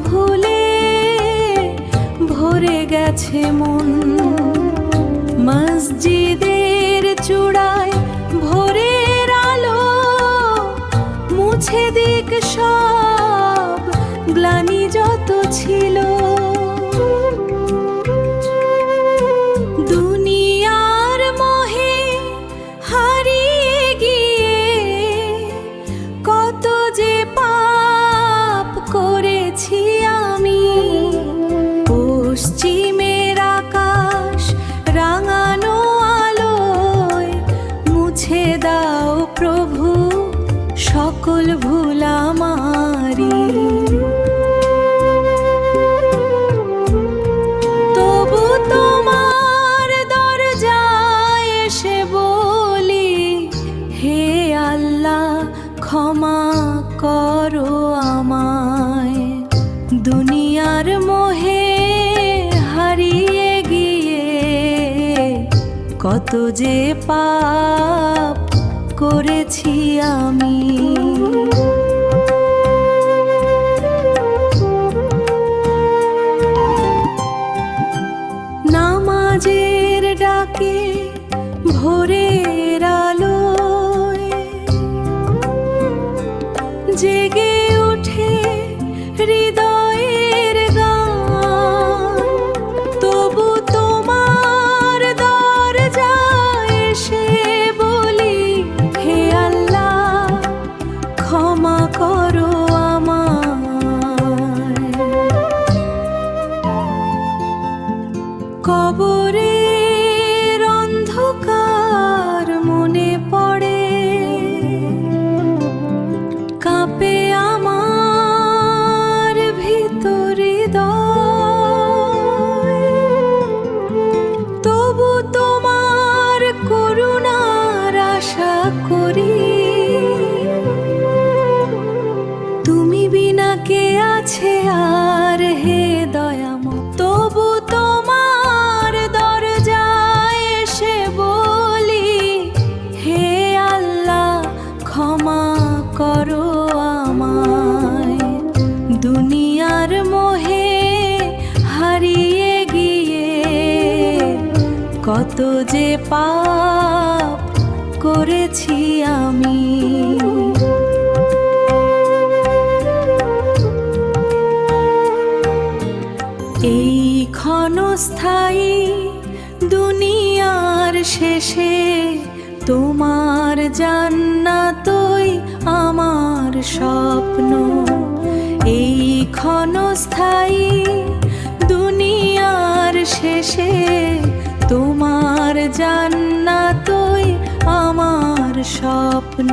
ভুলে ভরে গেছে মন। মসজিদের চূড়ায় ভোরের আলো মুছে দিক সব গ্লানি যত ছিল। দুনিয়ার মোহে হারিয়ে গিয়ে কত যে পাপ করেছি আমি। পশ্চিমের আকাশ রাঙানো আলোয় মুছে দাও প্রভু সকল ভুল আমারি। তবু তোমার দরজায় এসে বলি, হে আল্লাহ ক্ষমা করো আমায়। দুনিয়ার মোহে হারিয়ে গিয়ে কত যে পাপ করেছি আমি। নামাজের ডাকে ভোরের আলোয় জেগে ওঠে হৃদয়ের গান। তবু তোমার দরজায় এসে বলি, হে আল্লাহ ক্ষমা করো আমায়। কবরের অন্ধকার মনে পড়ে, কাঁপে আমার ভিতর হৃদয়। তবু তোমার করুণার আশা করি, তুমি বিনা কে আছে আর হে দয়াময়। তবু তোমার দরজায় এসে বলি, হে আল্লাহ ক্ষমা করো আমায়। দুনিয়ার মোহে হারিয়ে গিয়ে কত যে পাপ করেছি আমি। এই ক্ষণস্থায়ী দুনিয়ার শেষে তোমার জান্নাতই আমার স্বপ্ন। এই ক্ষণস্থায়ী দুনিয়ার শেষে তোমার জান্নাতই আমার স্বপ্ন।